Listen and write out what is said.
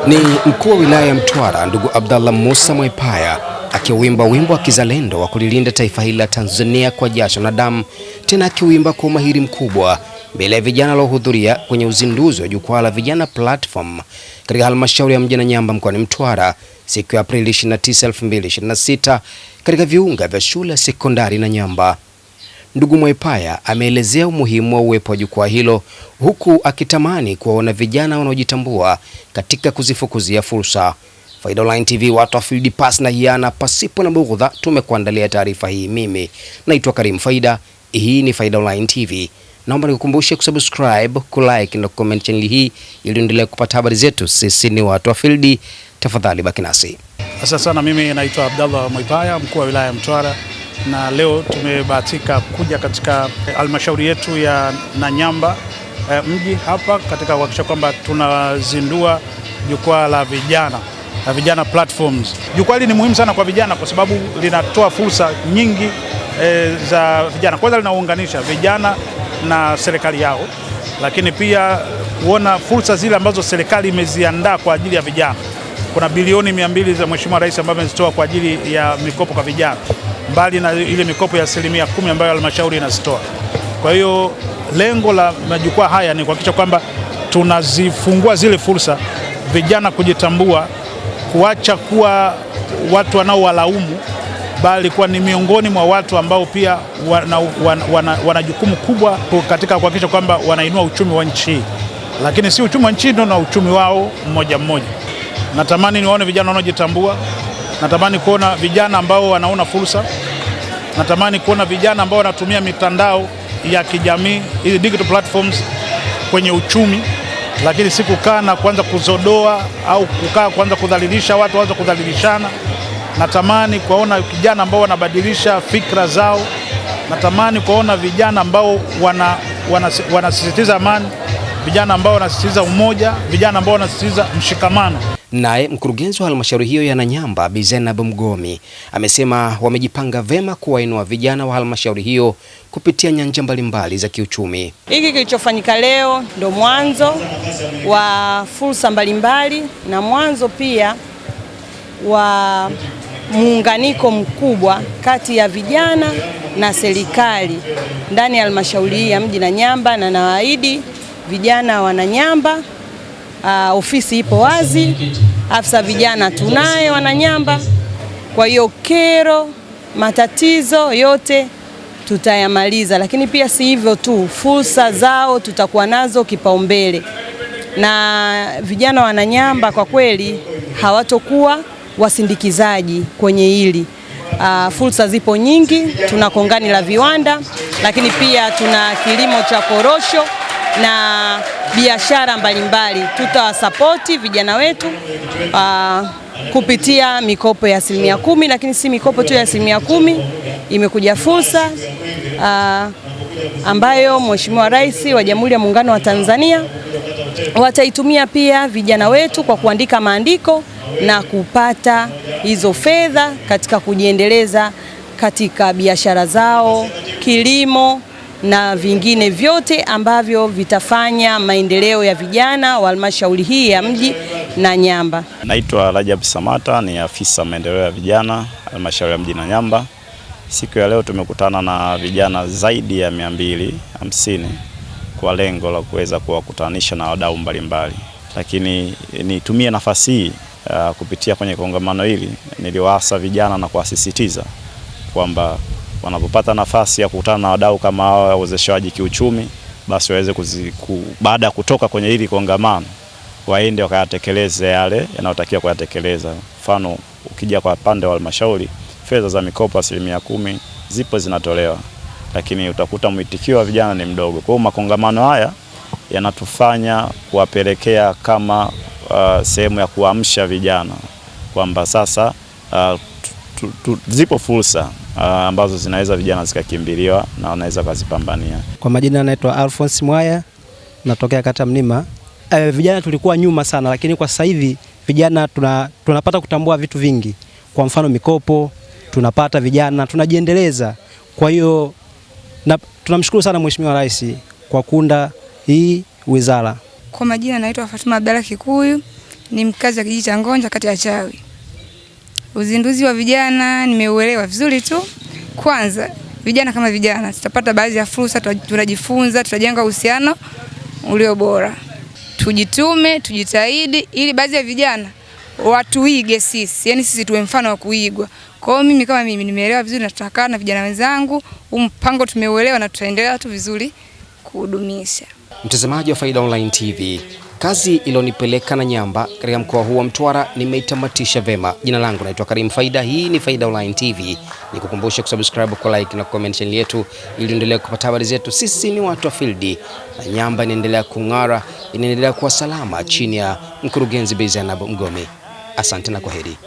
Ni mkuu wa wilaya ya Mtwara ndugu Abdallah Musa Mwaipaya akiwimba wimbo wa kizalendo wa kulilinda taifa hili la Tanzania kwa jasho na damu, tena akiwimba kwa umahiri mkubwa mbele ya vijana waliohudhuria kwenye uzinduzi wa jukwaa la vijana platform katika halmashauri ya mji Nanyamba mkoani Mtwara siku ya Aprili 29, 2026 katika viunga vya shule ya sekondari Nanyamba. Ndugu Mwaipaya ameelezea umuhimu wa uwepo wa jukwaa hilo huku akitamani kuwaona vijana wanaojitambua katika kuzifukuzia fursa. Faida Online TV, watu wa field pass na hiana pasipo na bughudha, tumekuandalia taarifa hii. Mimi naitwa Karim Faida. Hii ni Faida Online TV. Naomba nikukumbushe kusubscribe, kulike na comment channel hii ili uendelee kupata habari zetu. Sisi ni watu wa field, tafadhali baki nasi. Asante sana. Mimi naitwa Abdallah Mwaipaya, mkuu wa wilaya ya Mtwara, na leo tumebahatika kuja katika halmashauri yetu ya Nanyamba mji hapa katika kuhakikisha kwamba tunazindua jukwaa la vijana platforms. Jukwaa hili ni muhimu sana kwa vijana kwa sababu linatoa fursa nyingi za vijana. Kwanza linaunganisha vijana na serikali yao, lakini pia kuona fursa zile ambazo serikali imeziandaa kwa ajili ya vijana. Kuna bilioni 200 za Mheshimiwa Rais ambaye amezitoa kwa ajili ya mikopo kwa vijana, mbali na ile mikopo ya 10% ambayo halmashauri inazitoa. Kwa hiyo lengo la majukwaa haya ni kuhakikisha kwamba tunazifungua zile fursa, vijana kujitambua, kuacha kuwa watu wanaowalaumu, bali kuwa ni miongoni mwa watu ambao pia wana jukumu kubwa katika kuhakikisha kwamba wanainua uchumi wa nchi. Lakini si uchumi wa nchi ndio, na uchumi wao mmoja mmoja. Natamani niwaone vijana wanaojitambua, natamani kuona vijana ambao wanaona fursa, natamani kuona vijana ambao wanatumia mitandao ya kijamii, hizi digital platforms kwenye uchumi, lakini si kukaa na kuanza kuzodoa au kukaa kuanza kudhalilisha watu, waanze kudhalilishana. Natamani kuona vijana ambao wanabadilisha fikra zao, natamani kuona vijana ambao wanasisitiza amani, vijana ambao wanasisitiza umoja, vijana ambao wanasisitiza mshikamano. Naye mkurugenzi wa halmashauri hiyo ya Nanyamba Bi Zainab Mgomi amesema wamejipanga vema kuwainua vijana wa halmashauri hiyo kupitia nyanja mbalimbali za kiuchumi. Hiki kilichofanyika leo ndo mwanzo wa fursa mbalimbali na mwanzo pia wa muunganiko mkubwa kati ya vijana na serikali ndani ya halmashauri ya mji Nanyamba, na nawaahidi vijana wa Nanyamba, ofisi ipo wazi, afisa vijana tunaye wa Nanyamba. Kwa hiyo kero, matatizo yote tutayamaliza, lakini pia si hivyo tu, fursa zao tutakuwa nazo kipaumbele. Na vijana wa Nanyamba kwa kweli hawatokuwa wasindikizaji kwenye hili. Fursa zipo nyingi, tuna kongani la viwanda, lakini pia tuna kilimo cha korosho na biashara mbalimbali. Tutawasapoti vijana wetu kupitia mikopo ya 10%, lakini si mikopo tu ya 10%, imekuja fursa ambayo Mheshimiwa Rais wa Jamhuri ya Muungano wa Tanzania wataitumia pia vijana wetu kwa kuandika maandiko na kupata hizo fedha katika kujiendeleza katika biashara zao, kilimo na vingine vyote ambavyo vitafanya maendeleo ya vijana wa halmashauri hii ya mji Nanyamba. Naitwa Rajab Samata, ni afisa maendeleo ya vijana halmashauri ya mji Nanyamba. Siku ya leo tumekutana na vijana zaidi ya 250 kwa lengo la kuweza kuwakutanisha na wadau mbalimbali. Lakini nitumie nafasi hii kupitia kwenye kongamano hili niliwaasa vijana na kuwasisitiza kwamba wanapopata nafasi ya kukutana na wadau kama hao wa uwezeshaji kiuchumi, basi waweze baada ya kutoka kwenye hili kongamano waende wakayatekeleze yale yanayotakiwa kuyatekeleza. Mfano, ukija kwa pande wa halmashauri, fedha za mikopo 10% zipo zinatolewa, lakini utakuta mwitikio wa vijana ni mdogo. Kwa hiyo makongamano haya yanatufanya kuwapelekea kama sehemu ya kuamsha vijana kwamba sasa zipo fursa ambazo zinaweza vijana zikakimbiliwa na wanaweza kuzipambania. Kwa majina naitwa Alphonse Mwaya, natokea kata Mnima. Vijana tulikuwa nyuma sana, lakini kwa sasa hivi vijana tunapata kutambua vitu vingi. Kwa mfano mikopo tunapata, vijana tunajiendeleza. Kwa hiyo tunamshukuru sana Mheshimiwa Rais kwa kuunda hii wizara. Kwa majina naitwa Fatuma Abdalla Kikuyu, ni mkazi wa kijiji cha Ngonja kati ya Chawi. Uzinduzi wa vijana nimeuelewa vizuri tu. Kwanza, vijana kama vijana tutapata baadhi ya fursa, tunajifunza, tutajenga uhusiano ulio bora. Tujitume, tujitahidi ili baadhi ya vijana watuige sisi, yani sisi tuwe mfano wa kuigwa. Kwa hiyo mimi kama mimi nimeelewa vizuri na tutakaa na vijana wenzangu, mpango tumeuelewa na tutaendelea tu vizuri kuhudumisha. Mtazamaji wa Faida Online TV, kazi ilionipeleka Nanyamba katika mkoa huu wa Mtwara nimeitamatisha vema. Jina langu naitwa Karim Faida, hii ni Faida Online TV. Nikukumbusha kusubscribe, kwa like na comment channel yetu ili uendelee kupata habari zetu. Sisi ni watu wa field. Nanyamba inaendelea kung'ara, inaendelea kuwa salama chini ya mkurugenzi Zainab Mgome. Asante na kwaheri.